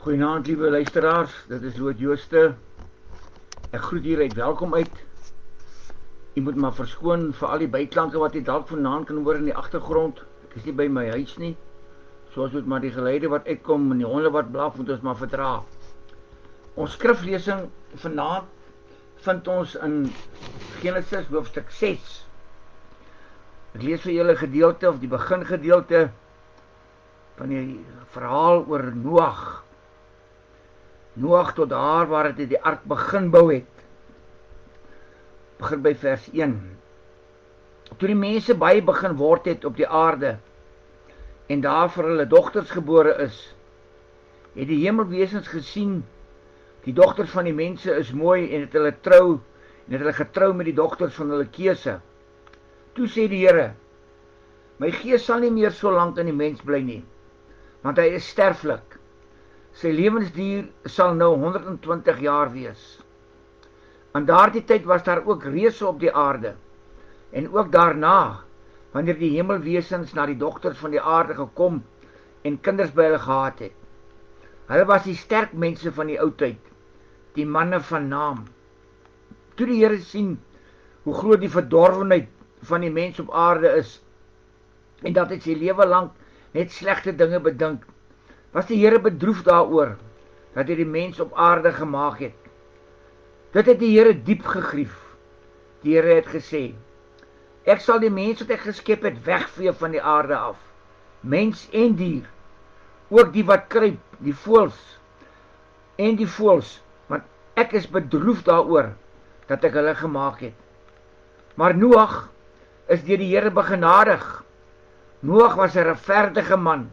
Goeienaand, liewe luisteraars, dit is Loot Jooste. Ek groet hier uit welkom uit. U moet maar verskoon vir al die byklanke wat u dalk vandaan kan hoor in die agtergrond. Ek is nie by my huis nie. Soos moet maar die geluide wat uitkom en die honde wat blaf, moet ons maar verdra. Ons skriflesing vanaand vind ons in Genesis hoofstuk 6. Ek lees vir julle gedeelte of die begingedeelte van die verhaal oor Noag. Noag tot daar waar hy die ark begin bou het. Begin by vers 1. Toe die mense baie begin word het op die aarde, en daar vir hulle dogters gebore is, het die hemelwesens gesien, die dogters van die mense is mooi, en het hulle getrou met die dogters van hulle keuse. Toe sê die Here, my gees sal nie meer so lank in die mens bly nie, want hy is sterflik. Sy lewensduur sal nou 120 jaar wees. Aan daardie tyd was daar ook reëse op die aarde, en ook daarna, wanneer die hemelwesens na die dogters van die aarde gekom en kinders by hulle gehad het. Hulle was die sterk mense van die oudheid, die manne van naam. Toe die Here sien hoe groot die verdorwenheid van die mens op aarde is, en dat hy sy lewe lang net slegte dinge bedink, was die Here bedroef daaroor, dat hy die mens op aarde gemaak het. Dit het die Here diep gegrief. Die Here het gesê, ek sal die mens wat ek geskep het wegvee van die aarde af, mens en dier, ook die wat kruip, die voëls, want ek is bedroef daaroor, dat ek hulle gemaak het. Maar Noag is deur die Here begenadig. Noag was 'n regverdige man.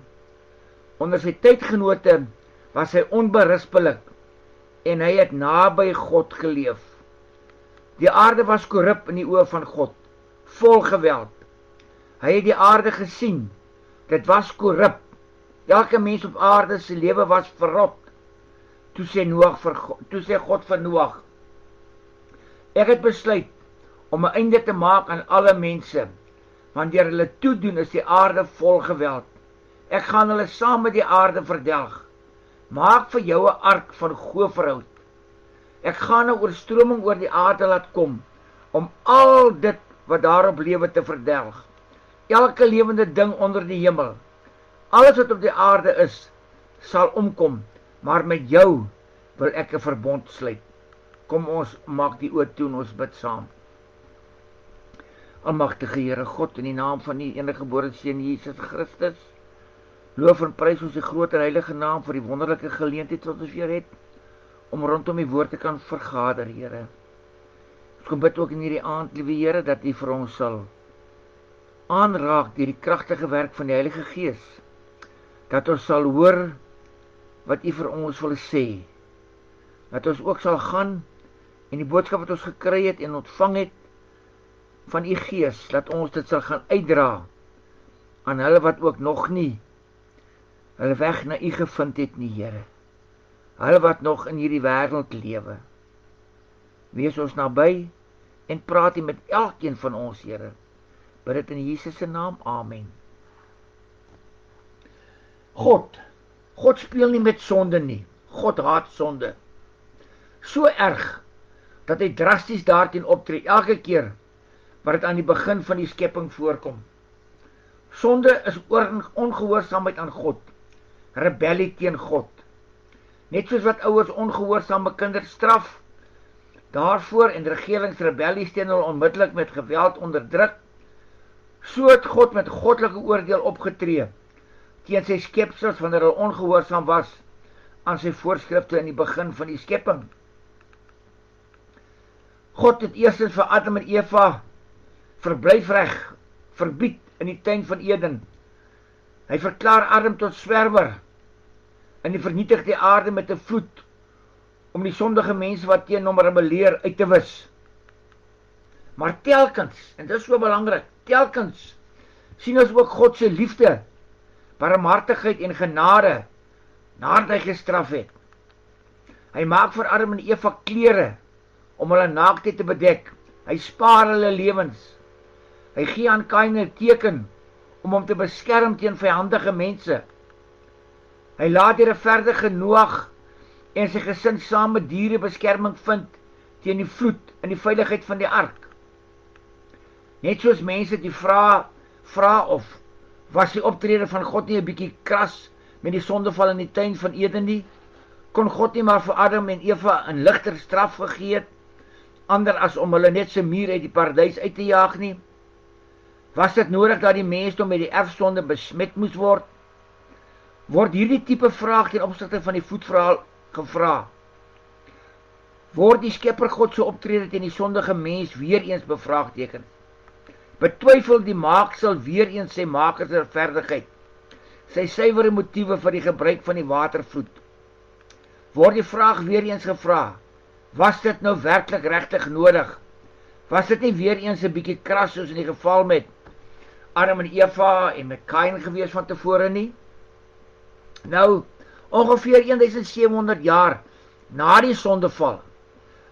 Onder sy tydgenote was hy onberispelik, en hy het naby God geleef. Die aarde was korrup in die oë van God, vol geweld. Hy het die aarde gesien, dit was korrup. Elke mens op aarde se lewe was verrot. Toe sê God vir Noag, ek het besluit om 'n einde te maak aan alle mense, want deur hulle toedoen is die aarde vol geweld. Ek gaan hulle saam met die aarde verdelg. Maak vir jou 'n ark van goeverhout. Ek gaan 'n oorstroming oor die aarde laat kom, om al dit wat daarop lewe te verdelg. Elke lewende ding onder die hemel, alles wat op die aarde is, sal omkom, maar met jou wil ek 'n verbond sluit. Kom ons maak die oë toe en ons bid saam. Almagtige Here God, in die naam van die enige gebore Seun Jesus Christus, loof en prys ons die groot en heilige naam vir die wonderlike geleentheid wat ons weer het, om rondom die woord te kan vergader, Here. Ons kom bid ook in hierdie aand, liewe Here, dat U vir ons sal aanraak deur die kragtige werk van die Heilige Gees, dat ons sal hoor wat U vir ons wil sê, dat ons ook sal gaan en die boodskap wat ons gekry het en ontvang het van U Gees, dat ons dit sal gaan uitdra aan hulle wat ook nog nie hulle weg na U gevind het nie, Here. Hulle wat nog in hierdie wêreld lewe. Wees ons naby en praat U met elkeen van ons, Here. Bid dit in Jesus se naam, amen. God speel nie met sonde nie. God haat sonde. So erg, dat hy drasties daarteen optree, elke keer, wat het aan die begin van die skepping voorkom. Sonde is ongehoorsaamheid aan God, rebellie teen God. Net soos wat ouers ongehoorsame kinders straf, daarvoor en regeringsrebellies teen hulle onmiddellik met geweld onderdruk, so het God met goddelike oordeel opgetree, teen sy skepsels wanneer hulle ongehoorsaam was aan sy voorskrifte in die begin van die skepping. God het eerstens vir Adam en Eva verblyfreg verbied in die tuin van Eden. Hy verklaar Adam tot swerwer en hy vernietig die aarde met 'n vloed om die sondige mense wat teen hom rebelleer uit te wis. Maar telkens, en dit is so belangrik, telkens sien ons ook God se liefde, barmhartigheid en genade nadat hy gestraf het. Hy maak vir Adam en Eva klere om hulle naaktheid te bedek. Hy spaar hulle lewens. Hy gee aan Kain 'n teken om hom te beskerm teen vyandige mense. Hy laat die regverdige Noag en sy gesin saam met diere beskerming vind teen die vloed in die veiligheid van die ark. Net soos mense die vra of was die optrede van God nie 'n bietjie kras met die sondeval in die tuin van Eden nie? Kon God nie maar vir Adam en Eva 'n ligter straf gegee het, ander as om hulle net se muur uit die paradys uit te jaag nie? Was dit nodig dat die mensdom met die erfsonde besmet moes word? Word hierdie tipe vraag ten opsigte van die voetverhaal gevra? Word die Skepper God se optrede teen die sondige mens weer eens bevraagteken? Betwyfel die maaksel weer eens sy maker se regverdigheid, sy suiwere motiewe vir die gebruik van die watervloed? Word die vraag weer eens gevra, was dit nou werklik regtig nodig? Was dit nie weer eens 'n bietjie kras soos in die geval met Adam en Eva en met Kain gewees van tevore nie? Nou, ongeveer 1700 jaar na die sondeval,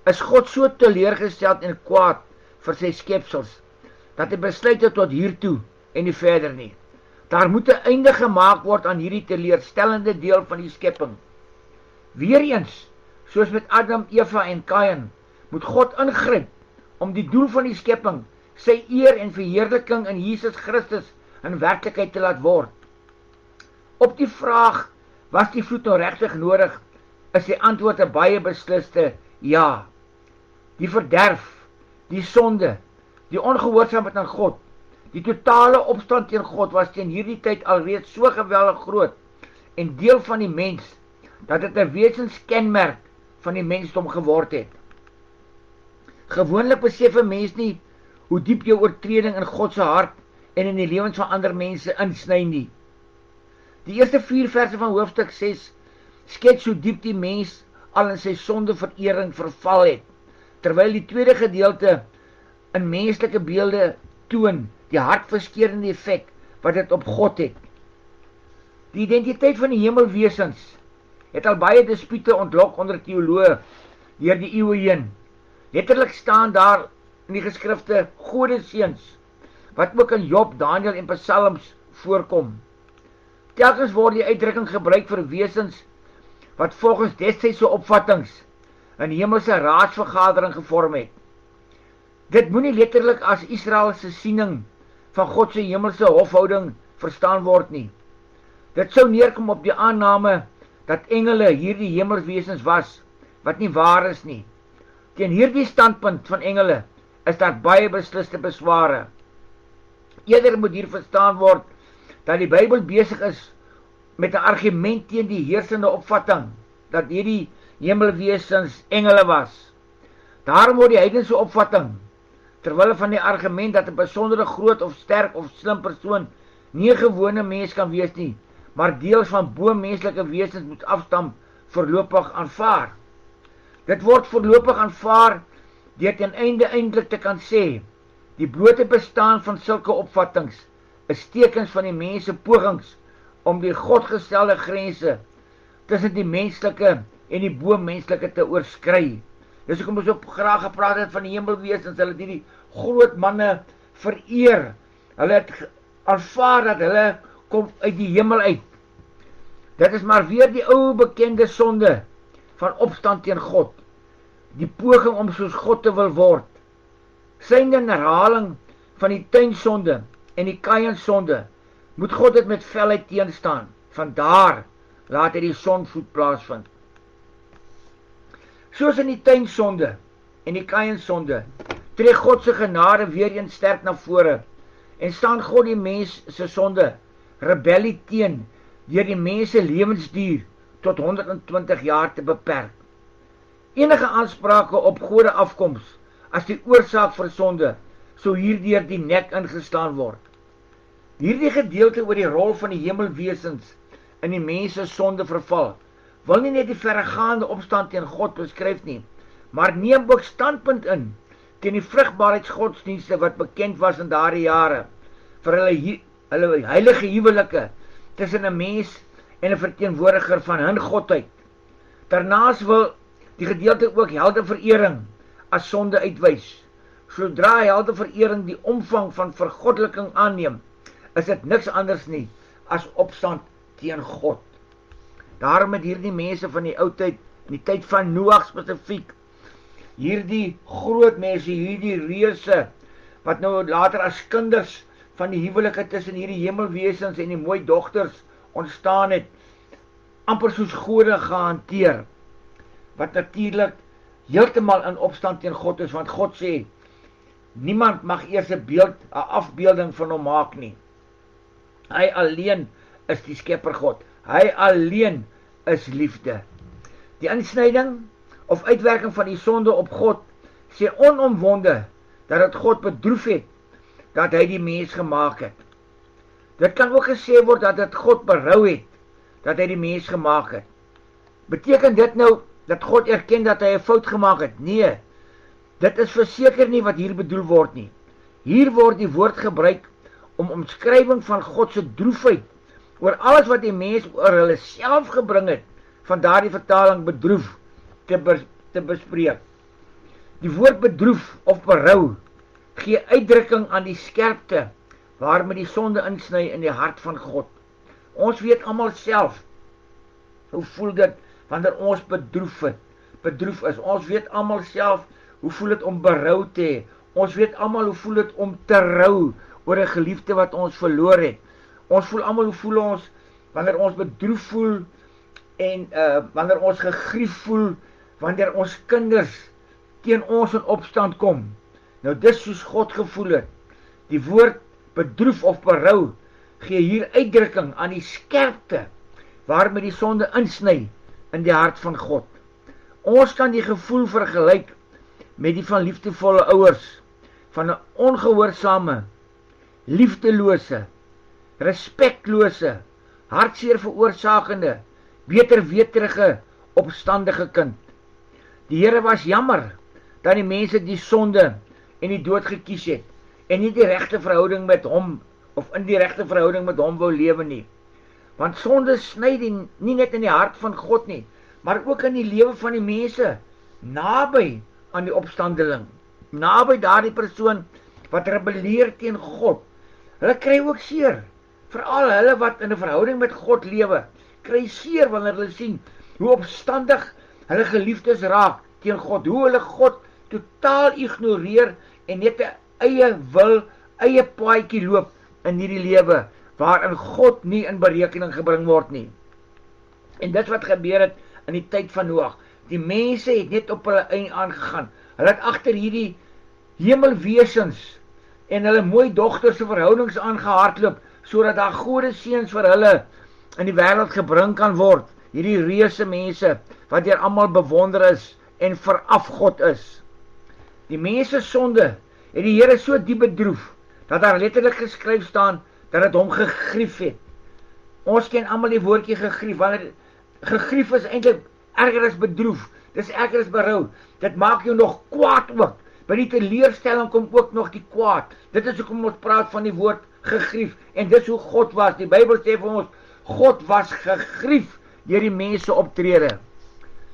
is God so teleurgesteld en kwaad vir sy skepsels, dat hy besluit het tot hiertoe en nie verder nie. Daar moet 'n einde gemaak word aan hierdie teleurstellende deel van die skepping. Weereens, soos met Adam, Eva en Kain, moet God ingryp om die doel van die skepping, sy eer en verheerliking in Jesus Christus in werklikheid te laat word. Op die vraag, was die vloed nou regtig nodig, is die antwoord 'n baie besliste ja. Die verderf, die sonde, die ongehoorsaamheid aan God, die totale opstand teen God was teen hierdie tyd alreeds so geweldig groot en deel van die mens, dat dit 'n wesenskenmerk van die mensdom geword het. Gewoonlik besef 'n mens nie hoe diep jou oortreding in God se hart en in die lewens van ander mense insny nie. Die eerste 4 verse van hoofstuk 6 skets hoe diep die mens al in sy sondeverering verval het, terwyl die tweede gedeelte in menslike beelde toon die hartverskeurende effek wat dit op God het. Die identiteit van die hemelwesens het al baie dispute ontlok onder teoloë deur die eeue heen. Letterlik staan daar in die geskrifte godeseuns, wat ook in Job, Daniël en Psalms voorkom. Telkens word die uitdrukking gebruik vir wesens wat volgens destydse opvattings 'n hemelse raadsvergadering gevorm het. Dit moenie letterlik as Israel se siening van God se hemelse hofhouding verstaan word nie. Dit sou neerkom op die aanname dat engele hierdie hemelswesens was, wat nie waar is nie. Teen hierdie standpunt van engele is daar baie besliste besware. Eerder moet hier verstaan word dat die Bybel besig is met 'n argument teen die heersende opvatting dat hierdie hemelwesens engele was. Daarom word die heidense opvatting, terwille van die argument dat 'n besondere groot of sterk of slim persoon nie 'n gewone mens kan wees nie, maar deels van bo-menslike wesens moet afstam, voorlopig aanvaar. Dit word voorlopig aanvaar deur ten einde eintlik te kan sê, die blote bestaan van sulke opvattings is tekens van die mense pogings om die godgestelde grense tussen die menslike en die bo-menslike te oorskry. Dis hoekom ons ook graag gepraat het van die hemelwesens, hulle het hierdie groot manne vereer. Hulle het aanvaar dat hulle kom uit die hemel uit. Dit is maar weer die ou bekende sonde van opstand teen God, die poging om soos God te wil word. Synde en herhaling van die tuinsonde en die Kainsonde, moet God dit met felheid teenstaan. Vandaar laat hy die sonvloed plaasvind. Soos in die tuinsonde en die Kainsonde, tree God se genade weer eens sterk na vore en staan God die mens se sonde, rebellie teen, deur die mens se lewensduur tot 120 jaar te beperk. Enige aansprake op gode afkoms as die oorsaak vir sonde, sou hierdeur die nek ingeslaan word. Hierdie gedeelte oor die rol van die hemelwesens in die mens se sonde verval, wil nie net die verregaande opstand teen God beskryf nie, maar neem ook standpunt in teen die vrugbaarheidsgodsdienste wat bekend was in daardie jare, vir hulle heilige huwelike tussen 'n mens en 'n verteenwoordiger van hun godheid. Daarnaas wil die gedeelte ook heldeverering as sonde uitwys. Sodra heldeverering die omvang van vergoddelikking aanneem, is dit niks anders nie as opstand teen God. Daarom het hierdie mense van die ou tyd, in die tyd van Noag spesifiek, hierdie groot mense, hierdie reuse, wat nou later as kinders van die huwelike tussen hierdie hemelwesens en die mooi dogters ontstaan het, amper soos gode gehanteer, wat natuurlik heeltemal in opstand teen God is, want God sê, niemand mag eers 'n afbeelding van hom maak nie. Hy alleen is die skepper God. Hy alleen is liefde. Die insnyding of uitwerking van die sonde op God sê onomwonde dat dit God bedroef het dat hy die mens gemaak het. Dit kan ook gesê word dat dit God berou het dat hy die mens gemaak het. Beteken dit nou dat God erken dat hy 'n fout gemaak het? Nee, dit is verseker nie wat hier bedoel word nie. Hier word die woord gebruik om omskrywing van God se droefheid oor alles wat die mens oor hulle self gebring het, van daardie vertaling bedroef te bespreek. Die woord bedroef of berou gee uitdrukking aan die skerpte waarmee die sonde insny in die hart van God. Ons weet almal self hoe voel dit wanneer ons bedroef is. Ons weet almal self hoe voel dit om berou te hê. Ons weet almal hoe voel dit om te rou oor 'n geliefde wat ons verloor het. Ons voel almal hoe voel ons wanneer ons bedroef voel en wanneer ons gegrief voel, wanneer ons kinders teen ons in opstand kom. Nou dis soos God gevoel het. Die woord bedroef of berou gee hier uitdrukking aan die skerpte waarmee die sonde insny in die hart van God. Ons kan die gevoel vergelyk met die van liefdevolle ouers, van 'n ongehoorsame, liefdelose, respektlose, hartseer veroorsakende, beterweterige, opstandige kind. Die Here was jammer dat die mense die sonde en die dood gekies het en nie die regte verhouding met hom of in die regte verhouding met hom wou lewe nie. Want sonde sny nie net in die hart van God nie, maar ook in die lewe van die mense naby aan die opstandeling, naby daardie persoon wat rebelleer teen God. Hulle kry ook seer, veral hulle wat in 'n verhouding met God lewe, kry seer wanneer hulle sien hoe opstandig hulle geliefdes raak teen God, hoe hulle God totaal ignoreer en net 'n eie wil, eie paadjie loop in hierdie lewe, waarin God nie in berekening gebring word nie. En dit wat gebeur het in die tyd van Noag, die mense het net op hulle eie aangegaan, hulle het agter hierdie hemelwesens en hulle mooi dogters se verhoudings aangehardloop, sodat daar gode seuns vir hulle in die wêreld gebring kan word, hierdie reuse mense, wat deur almal bewonder is en verafgod is. Die mense sonde het die Here so diep bedroef, dat daar letterlik geskryf staan, dat het hom gegrief het. Ons ken almal die woordjie gegrief, wanneer gegrief is eintlik erger as bedroef, dis erger as berou, dit maak jou nog kwaad ook, by die teleurstelling kom ook nog die kwaad, dit is hoekom ons praat van die woord gegrief, en dis hoe God was, die Bybel sê vir ons, God was gegrief deur die mense optrede.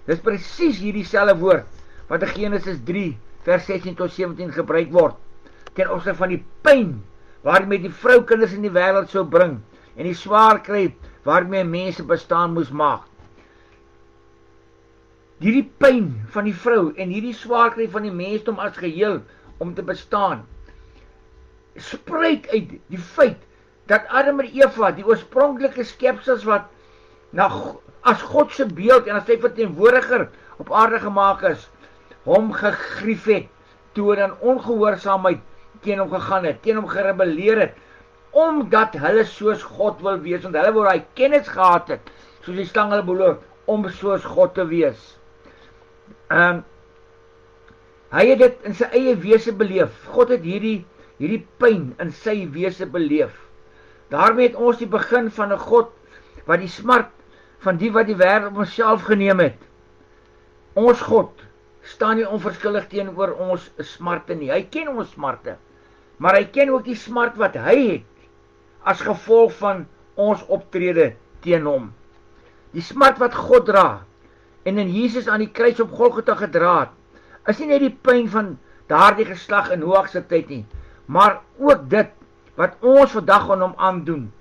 Dis presies hierdie selfe woord, wat in Genesis 3, vers 16 tot 17 gebruik word, ten opsigte van die pyn, waarmee die vrou kinders in die wêreld sou bring, en die swaar kry, waarmee mense bestaan moes maak. Hierdie pyn van die vrou, en hierdie swaar kry van die mensdom as geheel, om te bestaan, spruit uit die feit, dat Adam en Eva, die oorspronklike skepsels wat, as God se beeld, en as sy verteenwoordiger op aarde gemaak is, hom gegrief het, toe in ongehoorsaamheid teen hom gegaan het, teen hom gerebelleer het, omdat hulle soos God wil wees, want hulle wou daai kennis gehad het, soos die slang hulle beloof, om soos God te wees. Hy het dit in sy eie wese beleef, God het hierdie pyn in sy wese beleef. Daarmee het ons die begin van 'n God, wat die smart van die wat die wêreld op homself geneem het. Ons God staan nie onverskillig teenoor ons smarte nie. Hy ken ons smarte, maar hy ken ook die smart wat hy het, as gevolg van ons optrede teen hom. Die smart wat God dra, en in Jesus aan die kruis op Golgotha gedra het, is nie net die pyn van daardie geslag in Noag se tyd nie, maar ook dit, wat ons vandag aan hom aandoen,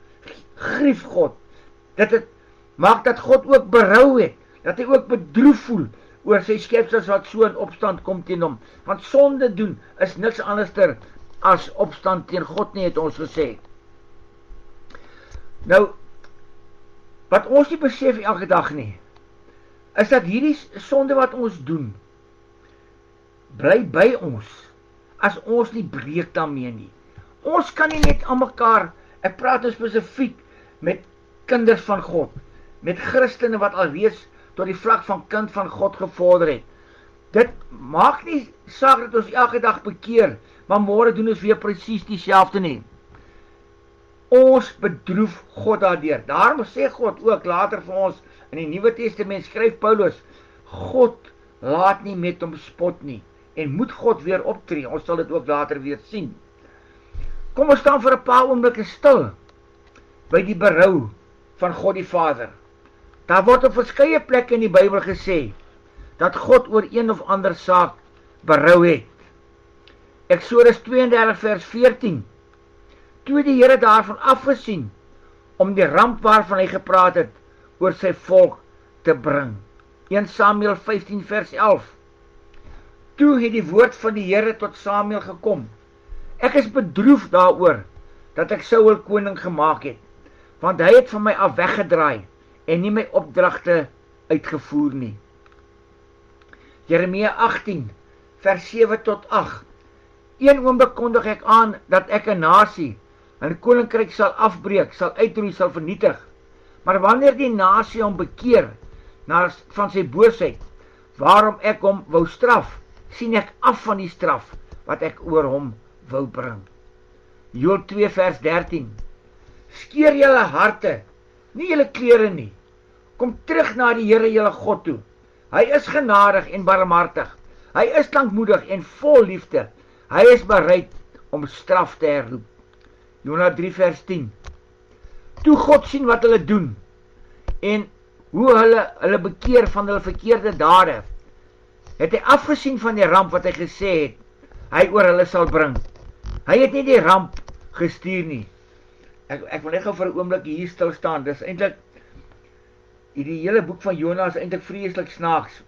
grief God. Dit het maak dat God ook berou het, dat hy ook bedroef voel oor sy skepsels wat so in opstand kom teen hom. Want sonde doen is niks anderster as opstand teen God nie, het ons gesê. Nou, wat ons nie besef elke dag nie, is dat hierdie sonde wat ons doen, bly by ons, as ons nie breek daarmee nie. Ons kan nie net aan mekaar, ek praat nou spesifiek met kinders van God, met Christene wat alreeds tot die vlak van kind van God gevorder het. Dit maak nie saak dat ons elke dag bekeer, maar môre doen ons weer presies dieselfde nie. Ons bedroef God daardeur. Daarom sê God ook later vir ons, in die Nuwe Testament skryf Paulus, God laat nie met hom spot nie, en moet God weer optree. Ons sal dit ook later weer sien. Kom ons staan vir 'n paar oomblikke stil, by die berou van God die Vader. Daar word op verskeie plekke in die Bybel gesê, dat God oor een of ander saak berou het. Eksodus 32 vers 14, toe die Here daarvan afgesien, om die ramp waarvan hy gepraat het, oor sy volk te bring. 1 Samuel 15 vers 11, toe het die woord van die Here tot Samuel gekom, ek is bedroef daaroor, dat ek Saul koning gemaak het, want hy het van my af weggedraai, en nie my opdragte uitgevoer nie. Jeremia 18 vers 7 tot 8, een oomblik kondig ek aan, dat ek 'n nasie, 'n koninkryk sal afbreek, sal uitroei, sal vernietig. Maar wanneer die nasie hom bekeer, van sy boosheid, waarom ek hom wou straf, sien ek af van die straf, wat ek oor hom wou bring. Joel 2 vers 13, skeer julle harte, nie julle klere nie, kom terug na die Here julle God toe, hy is genadig en barmhartig, hy is lankmoedig en vol liefde, hy is bereid om straf te herroep. Jona 3 vers 10, toe God sien wat hulle doen, en hoe hulle bekeer van hulle verkeerde dade, het hy afgesien van die ramp wat hy gesê het, hy oor hulle sal bring. Hy het nie die ramp gestuur nie. Ek wil net gou vir 'n oomblik hier stil staan. Dis eintlik, die hele boek van Jona is eintlik vreeslik snaaks.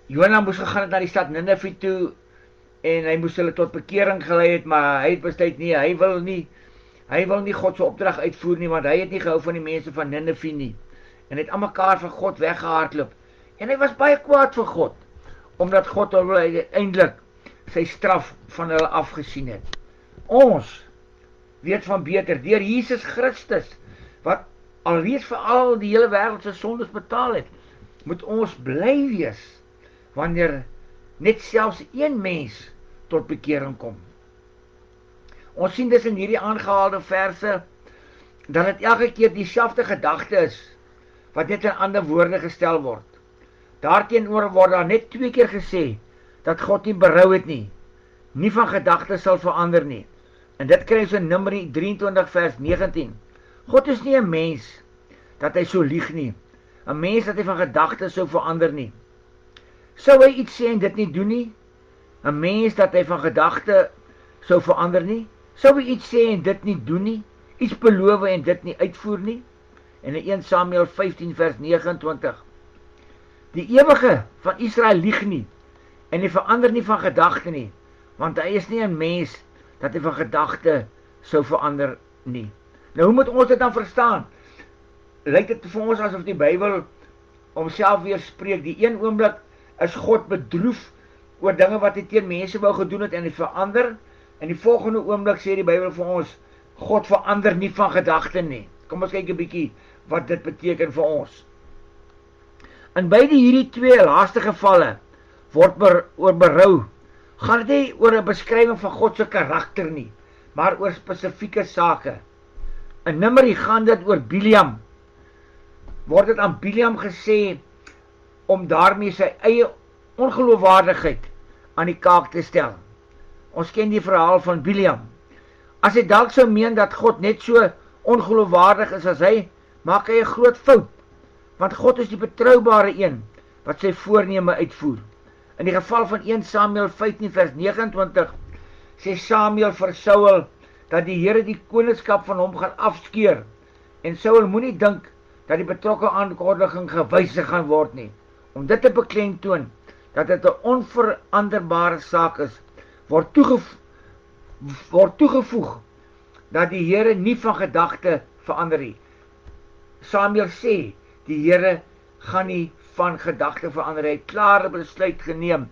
Jona moes gegaan het na die stad Ninive toe, en hy moes hulle tot bekering gelei het, maar hy het besluit nie, hy wil nie God se opdrag uitvoer nie, want hy het nie gehou van die mense van Ninive nie, en het aan mekaar van God weggehardloop, en hy was baie kwaad vir God, omdat God uiteindelik sy straf van hulle afgesien het. Ons weet van beter, deur Jesus Christus, wat alreeds vir al die hele wêreld se sondes betaal het, moet ons bly wees, wanneer net selfs een mens tot bekering kom. Ons sien dus in hierdie aangehaalde verse, dat het elke keer dieselfde gedagte is, wat net in ander woorde gestel word. Daarteenoor word daar net 2 keer gesê, dat God nie berou het nie van gedagte sal verander nie. En dit kry ons in Numeri 23 vers 19. God is nie 'n mens, dat hy so lieg nie, 'n mens dat hy van gedagte sou verander nie. Sou hy iets sê en dit nie doen nie? 'n mens dat hy van gedagte sou verander nie? Sou hy iets sê en dit nie doen nie? Iets beloof en dit nie uitvoer nie? En in 1 Samuel 15 vers 29. Die ewige van Israel lieg nie, en hy verander nie van gedagte nie, want hy is nie 'n mens dat hy van gedagte sou verander nie. Nou hoe moet ons dit dan verstaan? Lyk dit vir ons asof die Bybel homself weer spreek? Die een oomblik is God bedroef oor dinge wat hy teen mense wou gedoen het en hy verander, en die volgende oomblik sê die Bybel vir ons, God verander nie van gedagte nie. Kom ons kyk 'n bietjie wat dit beteken vir ons. In beide hierdie 2 laaste gevalle word oor berou, gaan dit nie oor 'n beskrywing van God se karakter nie, maar oor spesifieke sake. In Numeri gaan dit oor Biliam. Word dit aan Biliam gesê om daarmee sy eie ongeloofwaardigheid aan die kaak te stel. Ons ken die verhaal van Biliam. As hy dalk sou meen dat God net so ongeloofwaardig is as hy, maak hy 'n groot fout, want God is die betroubare een wat sy voorneme uitvoer. In die geval van 1 Samuel 15 vers 29 sê Samuel vir Saul dat die Here die koningskap van hom gaan afskeer En Saul moenie dink dat die betrokke aankondiging gewysig gaan word nie. Om dit te beklemtoon dat dit 'n onveranderbare saak is, word toegevoeg dat die Here nie van gedagte verander nie. Samuel sê, die Here gaan nie van gedagte verander. Hy het klare besluit geneem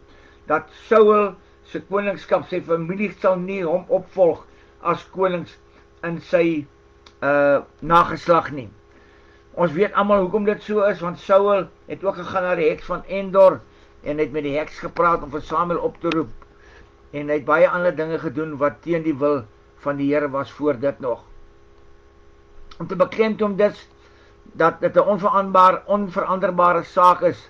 dat Saul se koningskap, sy familie sal nie hom opvolg as konings in sy nageslag nie. Ons weet almal hoekom dit so is, want Saul het ook gegaan na die heks van Endor en het met die heks gepraat om vir Samuel op te roep. En hy het baie ander dinge gedoen wat teen die wil van die Here was voor dit nog. Om te beklemtoon dat dit 'n onveranderbare saak is,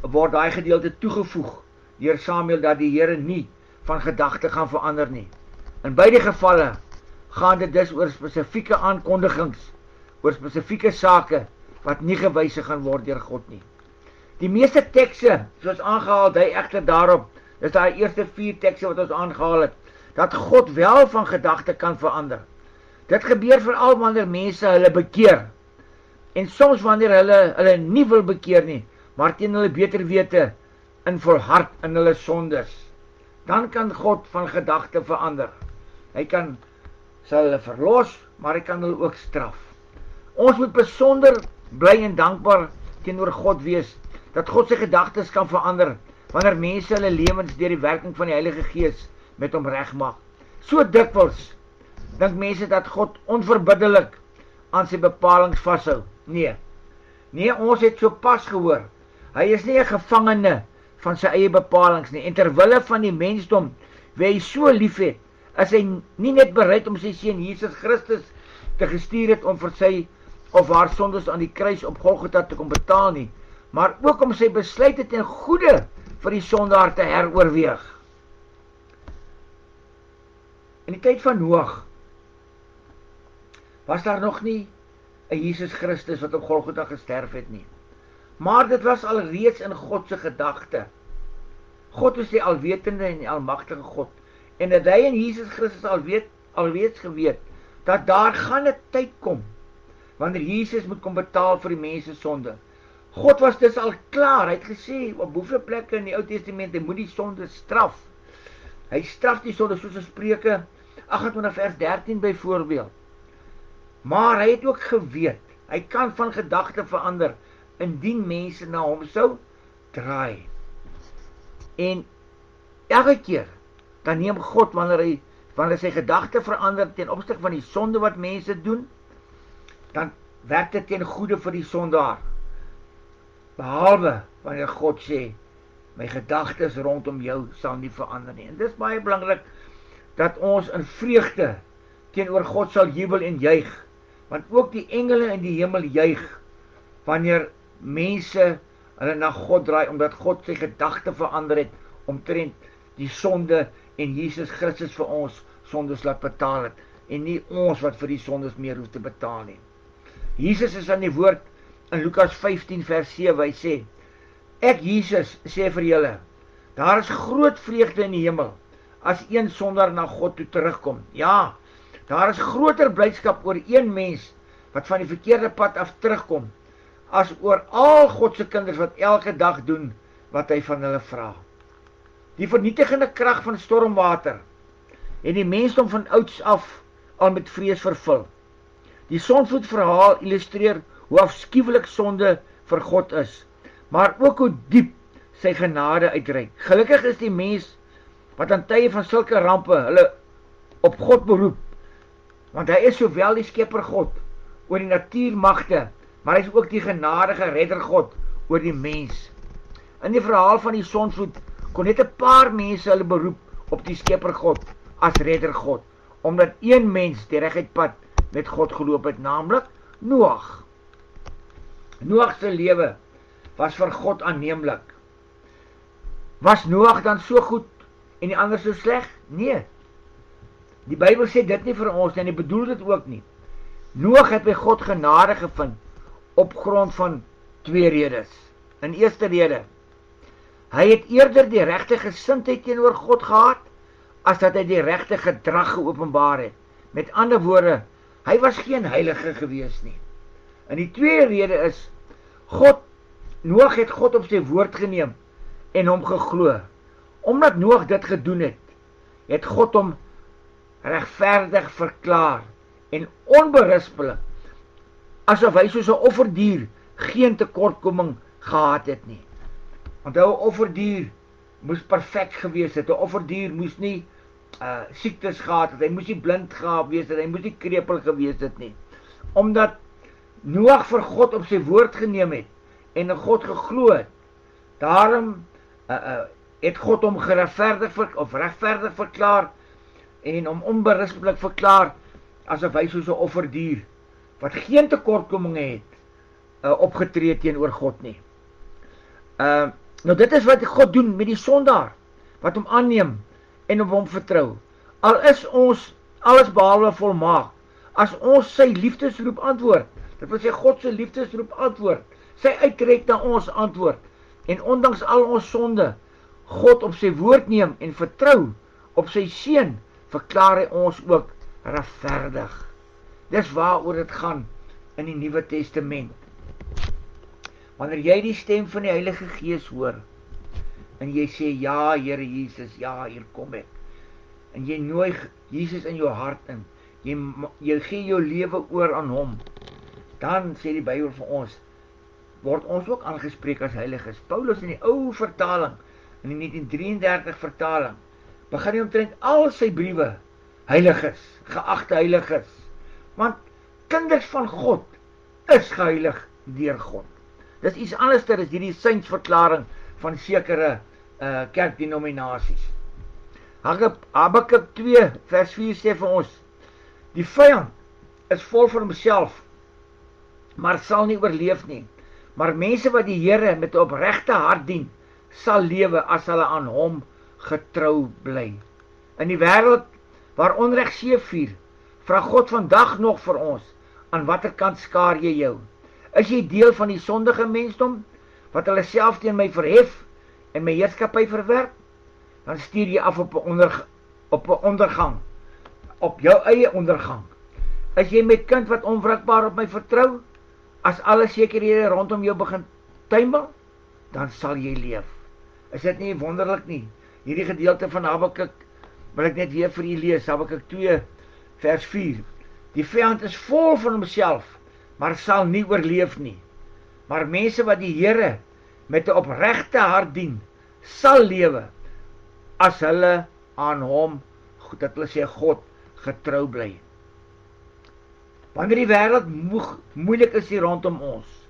word daai gedeelte toegevoeg deur Samuel dat die Here nie van gedagte gaan verander nie. In beide gevalle gaan dit dus oor spesifieke aankondigings, oor spesifieke sake wat nie gewysig gaan word deur God nie. Die meeste tekste, soos aangehaal, dui egter daarop, dis daai eerste 4 tekste wat ons aangehaal het, dat God wel van gedagte kan verander. Dit gebeur veral wanneer mense hulle bekeer, en soms wanneer hulle nie wil bekeer nie, maar teen hulle beter wete in volhard in hulle sondes. Dan kan God van gedagte verander. Hy sal hulle verlos, maar hy kan hulle ook straf. Ons moet besonder bly en dankbaar teenoor God wees, dat God sy gedagtes kan verander, wanneer mense hulle lewens deur die werking van die Heilige Gees met hom regmaak. So dikwels dink mense dat God onverbiddelik aan sy bepalings vashou. Nee, ons het so pas gehoor, hy is nie 'n gevangene van sy eie bepalings nie, en terwille van die mensdom, wie hy so lief het, is hy nie net bereid om sy seun Jesus Christus te gestuur het om vir sy of haar sondes aan die kruis op Golgotha te kom betaal nie, maar ook om sy besluite ten goeie vir die sondaar te heroorweeg. In die tyd van Noag was daar nog nie 'n Jesus Christus wat op Golgotha gesterf het nie. Maar dit was alreeds in God se gedagte. God is die alwetende en die almagtige God. En dat hy en Jesus Christus alreeds geweet, dat daar gaan 'n tyd kom, wanneer Jesus moet kom betaal vir die mense sonde. God was dus al klaar, hy het gesê, op hoeveel plekke in die Ou Testament, hy moet die sonde straf. Hy straf die sonde, soos in Spreuke 28 vers 13 byvoorbeeld. Maar hy het ook geweet, hy kan van gedagte verander, indien mense na hom sou draai. En elke keer, dan neem God, wanneer sy gedagte verander ten opsigte van die sonde wat mense doen, dan werk dit ten goeie vir die sondaar. Behalwe wanneer God sê, my gedagtes rondom jou sal nie verander nie. En dit is baie belangrik, dat ons in vreugde teenoor God sal jubel en juig, want ook die engele in die hemel juig, wanneer mense hulle na God draai, omdat God sy gedagte verander het, omtrent die sonde, en Jesus Christus vir ons sondes laat betaal het, en nie ons wat vir die sondes meer hoef te betaal nie. Jesus is aan die woord in Lukas 15 vers 7, hy sê, ek Jesus sê vir julle, daar is groot vreugde in die hemel, as een sondaar na God toe terugkom. Ja, daar is groter blydskap oor een mens, wat van die verkeerde pad af terugkom, as oor al God se kinders wat elke dag doen, wat hy van hulle vra. Die vernietigende krag van stormwater, en die mensdom van ouds af, al met vrees vervul. Die sonvloedverhaal illustreer hoe afskuwelik sonde vir God is, maar ook hoe diep sy genade uitreik. Gelukkig is die mens, wat aan tye van sulke rampe, hulle op God beroep, want hy is sowel die skepper God, oor die natuurmagte, maar hy is ook die genadige redder God, oor die mens. In die verhaal van die sonvloed, kon net 'n paar mense hulle beroep op die skepper God, as redder God, omdat een mens die reguit pad met God geloop het, naamlik Noag. Noag se lewe was vir God aanneemlik. Was Noag dan so goed en die ander so sleg? Nee. Die Bybel sê dit nie vir ons en hy bedoel dit ook nie. Noag het by God genade gevind op grond van 2 redes. In eerste rede, hy het eerder die regte gesindheid teenoor God gehad, as dat hy die regte gedrag geopenbaar het. Met ander woorde, Hy was geen heilige gewees nie. En die tweede rede is, Noag het God op sy woord geneem en hom geglo. Omdat Noag dit gedoen het, het God hom regverdig verklaar en onberispelik, asof hy soos 'n offerdier geen tekortkoming gehad het nie. Onthou, 'n offerdier moes perfek gewees het. 'n Offerdier moes nie siektes gehad het, hy moes nie blind gewees het, hy moes nie krepeel gewees het nie. Omdat Noag vir God op sy woord geneem het en in God geglo het, daarom het God hom regverdig verklaar en hom onberispelik verklaar, asof hy soos 'n offerdier wat geen tekortkominge het opgetree teenoor God nie. Nou dit is wat God doen met die sondaar, wat hom aanneem en op hom vertrou. Al is ons alles behalwe volmaak, as ons sy liefdesroep antwoord, dit wil sê God se liefdesroep antwoord, sy uitreik na ons antwoord, en ondanks al ons sonde, God op sy woord neem en vertrou op sy seun, verklaar hy ons ook regverdig. Dis waaroor dit gaan in die Nuwe Testament. Wanneer jy die stem van die Heilige Gees hoor, en jy sê, ja Here Jesus, ja hier kom ek, en jy nooi Jesus in jou hart in, jy gee jou lewe oor aan hom, dan sê die Bybel vir ons, word ons ook aangespreek as heiliges. Paulus in die ou vertaling, in die 1933 vertaling, begin hy omtrent al sy briewe heiliges, geagte heiliges, want kinders van God is geheilig deur God. Dis iets anders as hierdie synsverklaring van sekere kerkdenominasies. Habakuk 2 vers 4 sê vir ons, die vyand is vol van homself, maar sal nie oorleef nie. Maar mense wat die Here met 'n opregte hart dien, sal lewe as hulle aan hom getrou bly. In die wêreld waar onreg seevier, vra God vandag nog vir ons, aan watter kant skaar jy jou? Is jy deel van die sondige mensdom, wat hulle self teen my verhef en my heerskappy verwerp? Dan stuur jy af op 'n ondergang, op jou eie ondergang. Is jy my kind wat onwrikbaar op my vertrou? As alle sekerhede rondom jou begin tuimel, dan sal jy leef. Is dit nie wonderlik nie? Hierdie gedeelte van Habakuk wil ek net weer vir u lees, Habakuk 2 vers 4. Die vyand is vol van homself, maar sal nie oorleef nie. Maar mense wat die Here met 'n opregte hart dien, sal lewe as hulle aan hom, dat hulle sê God, getrou bly. Wanneer die wêreld moeilik is hier rondom ons,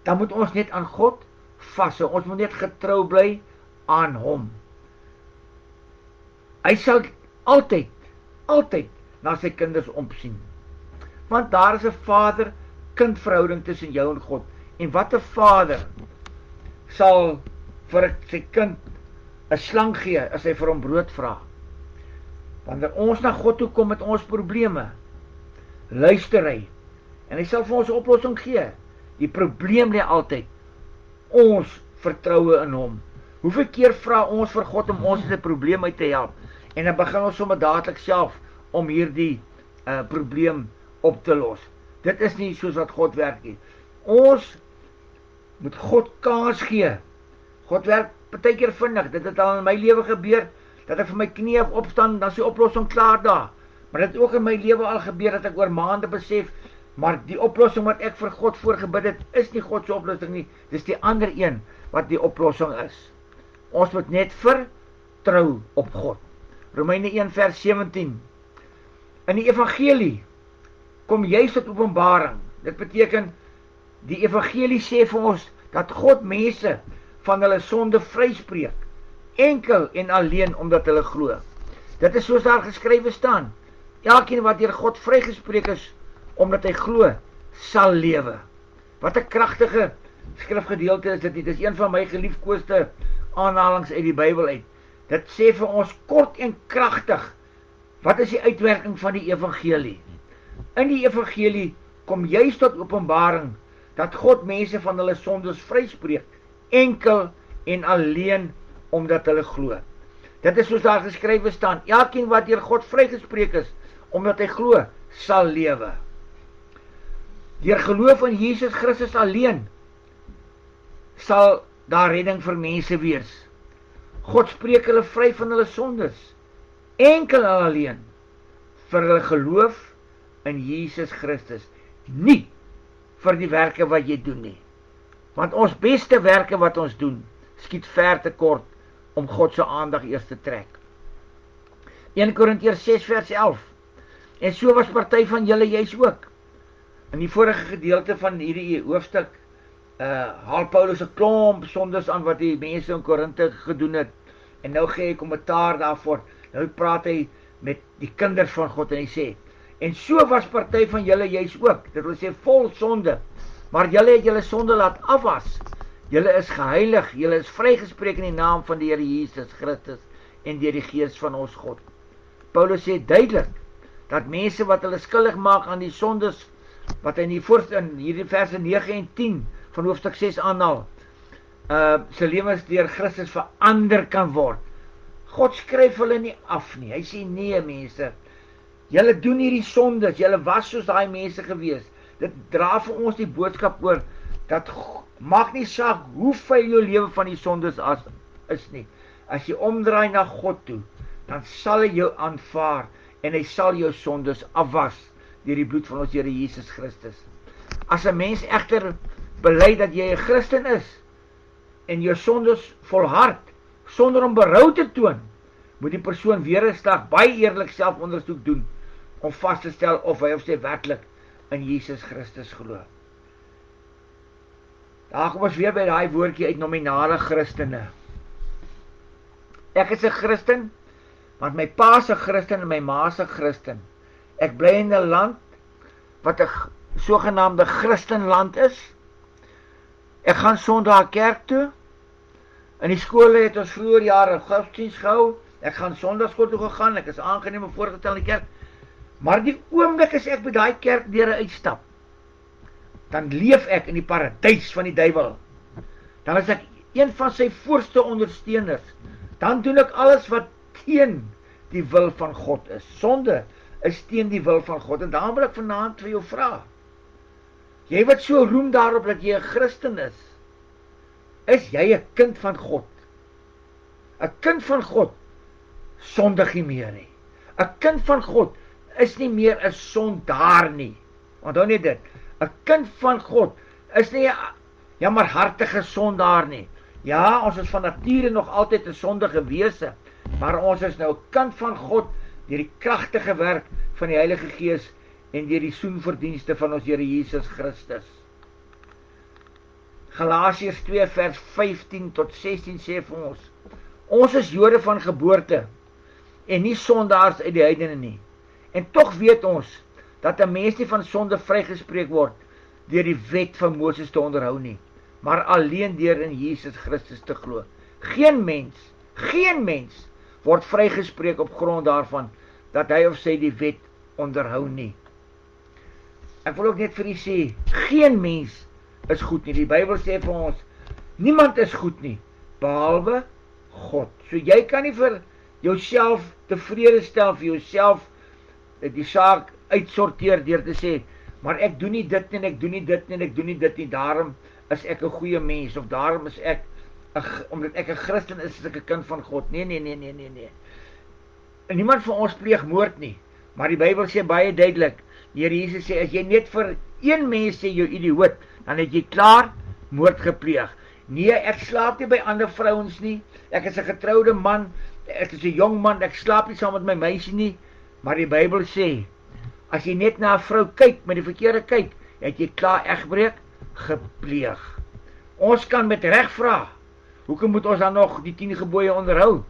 dan moet ons net aan God vashou. Ons moet net getrou bly aan hom. Hy sal altyd na sy kinders omsien. Want daar is 'n vader-kind verhouding tussen jou en God. En wat 'n vader sal vir sy kind 'n slang gee as hy vir hom brood vra? Wanneer ons na God toe kom met ons probleme, luister hy, en hy sal vir ons 'n oplossing gee. Die probleem lê altyd ons vertroue in hom. Hoeveel keer vra ons vir God om ons uit 'n probleem uit te help, en dan begin ons sommer dadelik self om hierdie probleem op te los. Dit is nie soos wat God werk nie. Ons moet God kans gee. God werk partykeer vinnig. Dit het al in my lewe gebeur, dat ek vir my knie opstaan, dan is die oplossing klaar daar. Maar dit het ook in my lewe al gebeur, dat ek oor maande besef, maar die oplossing wat ek vir God voorgebid het, is nie God se oplossing nie, dis die ander een wat die oplossing is. Ons moet net vertrou op God. Romeine 1 vers 17. In die evangelie kom juist tot openbaring. Dit beteken, die evangelie sê vir ons, dat God mense van hulle sonde vryspreek, enkel en alleen omdat hulle glo. Dit is soos daar geskrywe staan, elkeen wat deur God vrygespreek is, omdat hy glo, sal lewe. Wat 'n kragtige skrifgedeelte is dit nie. Dit is een van my geliefkoeste aanhalings uit die Bybel uit. Dit sê vir ons kort en kragtig, wat is die uitwerking van die evangelie? In die evangelie kom juist tot openbaring, dat God mense van hulle sondes vryspreek, enkel en alleen omdat hulle glo. Dit is soos daar geskrywe staan, elkeen wat deur God vrygespreek is, omdat hy glo, sal lewe. Deur geloof in Jesus Christus alleen sal daar redding vir mense wees. God spreek hulle vry van hulle sondes, enkel en alleen vir hulle geloof in Jesus Christus, nie vir die werke wat jy doen nie. Want ons beste werke wat ons doen, skiet ver te kort om God se aandag eers te trek. 1 Korintiërs 6 vers 11. En so was party van julle juis ook. In die vorige gedeelte van hierdie hoofstuk haal Paulus 'n klomp sondes aan wat die mense in Korinthe gedoen het. En nou gee hy kommentaar daarvoor. Nou praat hy met die kinders van God en hy sê, en so was party van julle juis ook. Dit wil sê vol sonde. Maar julle het julle sonde laat afwas. Julle is geheilig, julle is vrygespreek in die naam van die Here Jesus Christus en deur die Gees van ons God. Paulus sê duidelik dat mense wat hulle skuldig maak aan die sondes wat hy in hierdie verse 9 en 10 van hoofstuk 6 aanhaal, sy lewens deur Christus verander kan word. God skryf hulle nie af nie. Hy sê nee mense, julle doen hierdie sondes, julle was soos daai mense gewees. Dit dra vir ons die boodskap oor dat maak nie saak hoe vuil jou lewe van die sondes is nie. As jy omdraai na God toe, dan sal hy jou aanvaar en hy sal jou sondes afwas deur die bloed van ons Here Jesus Christus. As 'n mens egter bely dat jy 'n Christen is en jou sondes volhard sonder om berou te toon, moet die persoon weer 'n slag baie eerlik selfondersoek doen om vas te stel of hy of sy werklik in Jesus Christus glo. Daar kom ons weer by daai woordjie uit nominale Christene. Ek is 'n Christen, want my pa is 'n Christen en my ma is 'n Christen. Ek bly in 'n land wat 'n sogenaamde Christenland is. Ek gaan Sondag kerk toe. In die skole het ons vroeër jare godsdiens gehou. Ek gaan Sondagskool toe gegaan. Ek is aangeneem en voorgestel in die kerk. Maar die oomblik as ek by daai kerkdeure uitstap, dan leef ek in die paradys van die duiwel. Dan is ek een van sy voorste ondersteuners. Dan doen ek alles wat teen die wil van God is. Sonde is teen die wil van God. En daarom wil ek vanaand vir jou vra. Jy wat so roem daarop dat jy 'n Christen is jy 'n kind van God? 'n kind van God sondig nie meer nie. 'n kind van God is nie meer 'n sondaar nie. Onthou net dit. 'n kind van God is nie 'n jammerhartige sondaar nie. Ja, ons is van nature nog altyd 'n sondige wese, maar ons is nou 'n kind van God deur die kragtige werk van die Heilige Gees en deur die soenverdienste van ons Here Jesus Christus. Galasiërs 2 vers 15 tot 16 sê vir ons is Jode van geboorte en nie sondaars uit die heidene nie. En tog weet ons dat 'n mens nie van sonde vrygespreek word deur die wet van Moses te onderhou nie, maar alleen deur in Jesus Christus te glo. Geen mens word vrygespreek op grond daarvan dat hy of sy die wet onderhou nie. Ek wil ook net vir u sê, geen mens is goed nie. Die Bybel sê vir ons, niemand is goed nie, behalwe God. So jy kan nie vir jouself tevrede stel, vir jouself die saak uitsorteer deur te sê, maar ek doen nie dit nie, en ek doen nie dit nie, en ek doen nie dit nie, daarom is ek 'n goeie mens, of daarom is ek, omdat ek 'n Christen is ek 'n kind van God. Nee. En niemand van ons pleeg moord nie, maar die Bybel sê baie duidelik, die Here Jesus sê, as jy net vir een mens sê, jou idioot, dan het jy klaar moord gepleeg. Nee, ek slaap nie by ander vrouens nie, ek is 'n getroude man, ek is 'n jong man, ek slaap nie saam met my meisie nie, maar die Bybel sê, as jy net na 'n vrou kyk, met die verkeerde kyk, het jy klaar egbreek gepleeg. Ons kan met reg vra, hoekom moet ons dan nog die 10 gebooie onderhou,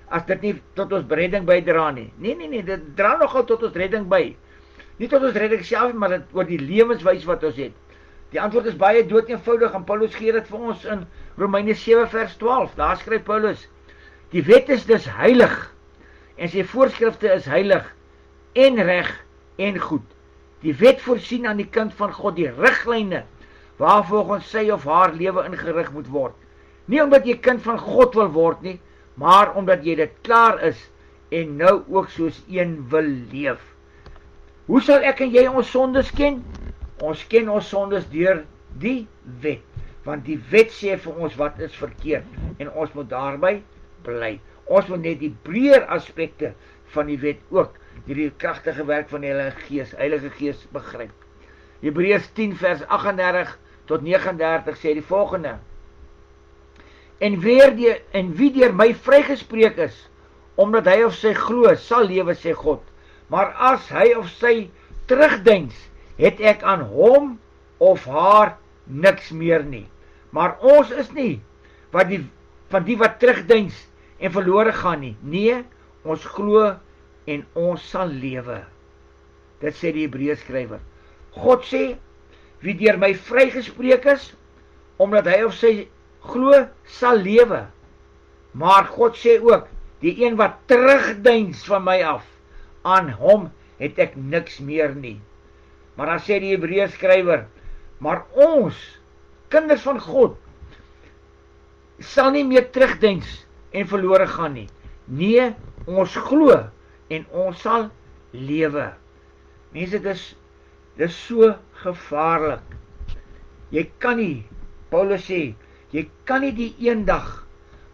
as dit nie tot ons redding bydra nie? Nee, dit dra nogal tot ons redding by. Nie tot ons redding self, maar dit oor die lewenswys wat ons het. Die antwoord is baie dood eenvoudig, en Paulus gee dit vir ons in Romeine 7 vers 12. Daar skryf Paulus, die wet is dus heilig, en sy voorskrifte is heilig, en reg, en goed. Die wet voorsien aan die kind van God die riglyne, waarvolgens sy of haar lewe ingerig moet word. Nie omdat jy kind van God wil word nie, maar omdat jy dit klaar is, en nou ook soos een wil leef. Hoe sal ek en jy ons sondes ken? Ons ken ons sondes deur die wet. Want die wet sê vir ons wat is verkeerd en ons moet daarby bly. Ons moet net die breër aspekte van die wet ook deur die kragtige werk van die Heilige Gees begryp. Hebreërs 10 vers 38 tot 39 sê die volgende: En wie deur my vrygespreek is, omdat hy of sy glo, sal lewe, sê God. Maar as hy of sy terugdeins, het ek aan hom of haar niks meer nie. Maar ons is nie van die wat terugdeins en verlore gaan nie. Nee, ons glo en ons sal lewe. Dit sê die Hebreërs skrywer. God sê, wie deur my vrygespreek is, omdat hy of sy glo, sal lewe. Maar God sê ook, die een wat terugdeins van my af, aan hom het ek niks meer nie. Maar dan sê die Hebreërs skrywer, maar ons, kinders van God, sal nie meer terugdeins en verlore gaan nie. Nee, ons glo en ons sal lewe. Mense, dis so gevaarlik. Jy kan nie, Paulus sê, jy kan nie die eendag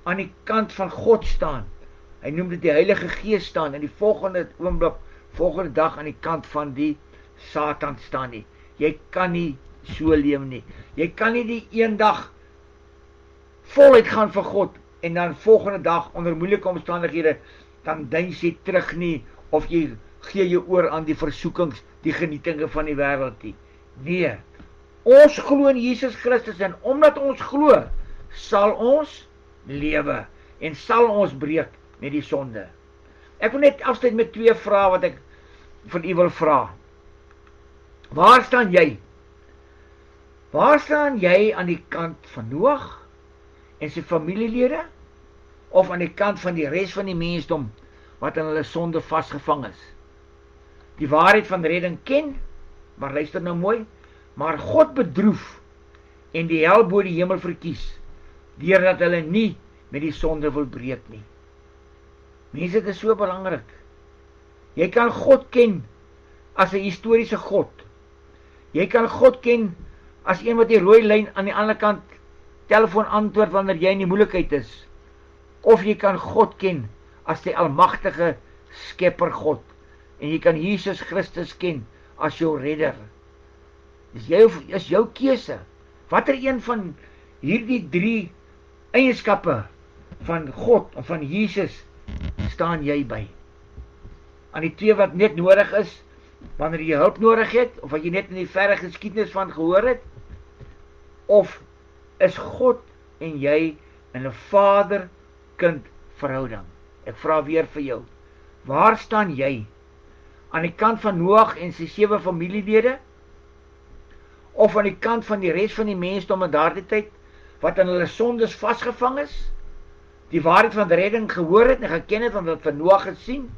aan die kant van God staan. Hy noem dit die Heilige Gees staan, en die volgende oomblik, volgende dag aan die kant van die Satan staan nie. Jy kan nie so leef nie. Jy kan nie die eendag voluit gaan vir God, en dan volgende dag onder moeilike omstandighede, dan deins jy terug nie, of jy gee jou oor aan die versoekings, die genietinge van die wêreld nie. Nee, ons glo in Jesus Christus, en omdat ons glo, sal ons lewe, en sal ons breek met die sonde. Ek wil net afsluit met 2 vrae wat ek van u wil vra. Waar staan jy? Waar staan jy aan die kant van Noag en sy familielede, of aan die kant van die res van die mensdom wat in hulle sonde vasgevang is? Die waarheid van redding ken, maar luister nou mooi, maar God bedroef en die hel bo die hemel verkies, deurdat hulle nie met die sonde wil breek nie. Mense, dit is so belangrik. Jy kan God ken as 'n historiese God. Jy kan God ken as een wat die rooi lyn aan die ander kant telefoon antwoord wanneer jy in die moeilikheid is. Of jy kan God ken as die almagtige skepper God. En jy kan Jesus Christus ken as jou redder. Is jou keuse. Watter een van hierdie 3 eienskappe van God of van Jesus staan jy by? Aan die 2 wat net nodig is wanneer jy hulp nodig het, of wat jy net in die verre geskiedenis van gehoor het? Of is God en jy in 'n vader-kind verhouding? Ek vra weer vir jou, waar staan jy? Aan die kant van Noag en sy 7 familielede? Of aan die kant van die res van die mensdom in daardie tyd, wat in hulle sondes vasgevang is, die waarheid van die redding gehoor het en geken het, want hulle het van Noag gesien,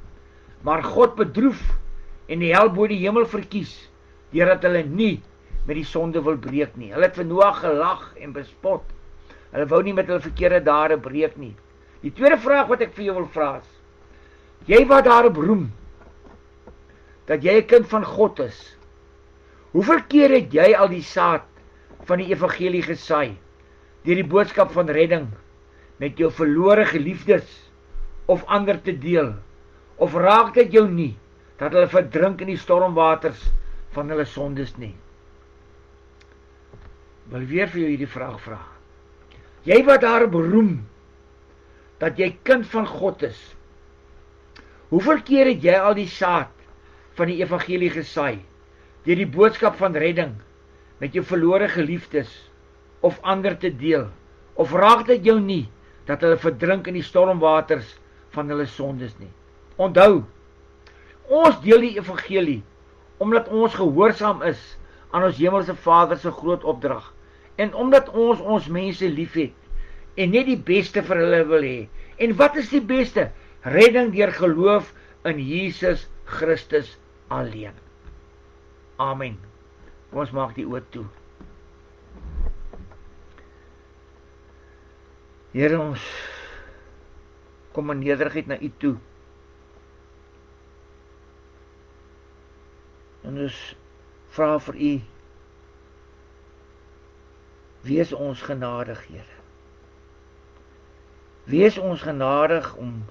maar God bedroef en die hel bo die hemel verkies, deurdat hulle nie met die sonde wil breek nie. Hulle het vir Noag gelag en bespot. Hulle wou nie met hulle verkeerde dade breek nie. Die tweede vraag wat ek vir jou wil vra is, jy wat daarop roem dat jy 'n kind van God is, hoeveel keer het jy al die saad van die evangelie gesaai, deur die boodskap van redding, met jou verlore geliefdes, of ander te deel, of raak dit jou nie, dat hulle verdrink in die stormwaters van hulle sondes nie? Wil weer vir jou hierdie vraag vra. Jy wat daarop beroem, dat jy kind van God is, hoeveel keer het jy al die saad van die evangelie gesaai, deur die boodskap van redding, met jou verlore geliefdes, of ander te deel, of raak dit jou nie, dat hulle verdrink in die stormwaters van hulle sondes nie? Onthou, ons deel die evangelie, omdat ons gehoorsaam is aan ons hemelse Vader se groot opdrag, en omdat ons mense lief het, en net die beste vir hulle wil hê. En wat is die beste? Redding deur geloof in Jesus Christus alleen. Amen. Kom ons maak die oë toe. Here, ons kom in nederigheid na U toe. En ons vra vir U, wees ons genadig, Here. Wees ons genadig om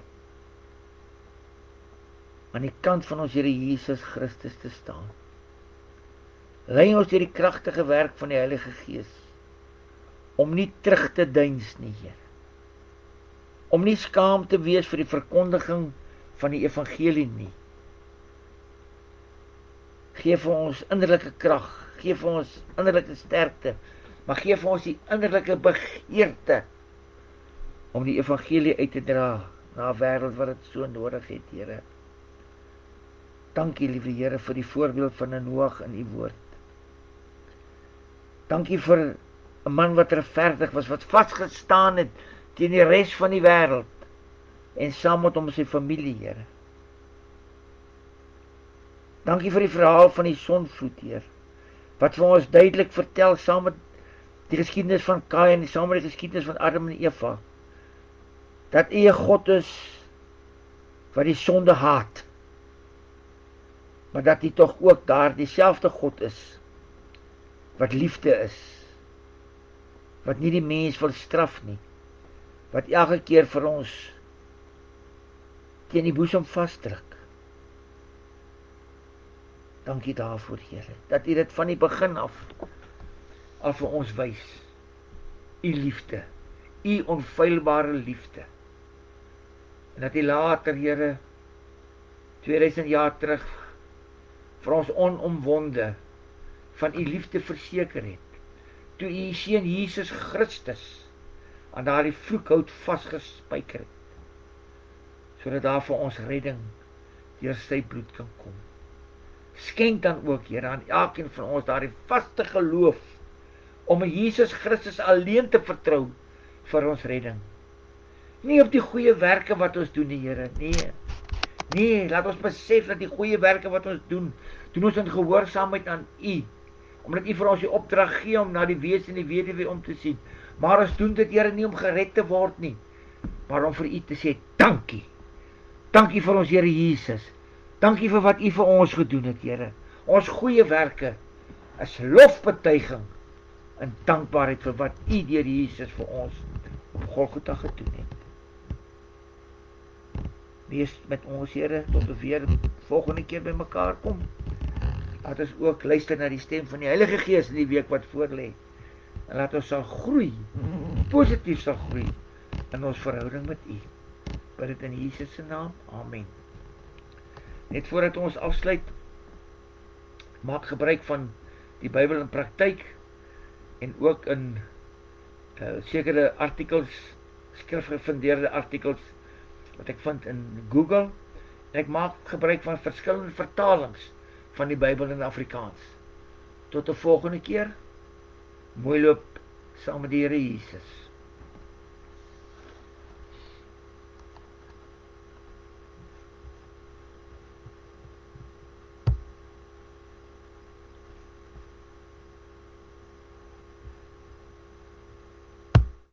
aan die kant van ons Here Jesus Christus te staan. Lei ons deur die kragtige werk van die Heilige Gees, om nie terug te deins nie, Here. Om nie skaam te wees vir die verkondiging van die evangelie nie. Geef vir ons innerlike krag, geef vir ons innerlike sterkte, maar geef vir ons die innerlike begeerte om die evangelie uit te dra na 'n wêreld wat dit so nodig het, Here. Dankie, liewe Here, vir die voorbeeld van Noag in U woord. Dankie vir 'n man wat regverdig was, wat vasgestaan het teen die res van die wêreld en saam met hom sy familie, Here. Dankie vir die verhaal van die sonvloed, Heer, wat vir ons duidelik vertel saam met die geskiedenis van Kain en saam met die geskiedenis van Adam en Eva, dat U 'n God is wat die sonde haat, maar dat U tog ook daar dieselfde God is wat liefde is, wat nie die mens wil straf nie, wat elke keer vir ons teen die boesem vasdruk. Dankie daarvoor, Here, dat U dit van die begin af vir ons wys. U liefde, U onfeilbare liefde. En dat U later, Here, 2000 jaar terug, vir ons onomwonde van U liefde verseker het, toe U seun Jesus Christus aan daardie vloekhout vasgespijker het, sodat daar vir ons redding deur sy bloed kan kom. Skenk dan ook, Here, aan elkeen van ons daardie vaste geloof om in Jesus Christus alleen te vertrou vir ons redding. Nie op die goeie werke wat ons doen, Here, nee, laat ons besef dat die goeie werke wat ons doen ons in gehoorsaamheid aan U, omdat U vir ons die opdrag gee om na die wees en die weduwee om te sien. Maar ons doen dit, Here, nie om gered te word nie, maar om vir U te sê, dankie. Dankie vir ons Here Jesus. Dankie vir wat U vir ons gedoen het, Here. Ons goeie werke is lofbetuiging en dankbaarheid vir wat U deur Jesus vir ons op Golgotha gedoen het. Wees met ons, Here, tot ons weer volgende keer by mekaar kom. Laat ons ook luister na die stem van die Heilige Gees in die week wat voorlê. En laat ons sal groei, positief sal groei in ons verhouding met U. Bid dit in Jesus se naam. Amen. Net voordat ons afsluit, maak gebruik van die Bybel in praktyk en ook in sekere artikels, skrifgefundeerde artikels wat ek vind in Google, en ek maak gebruik van verskillende vertalings van die Bybel in Afrikaans. Tot 'n volgende keer, mooi loop saam met die Here Jesus.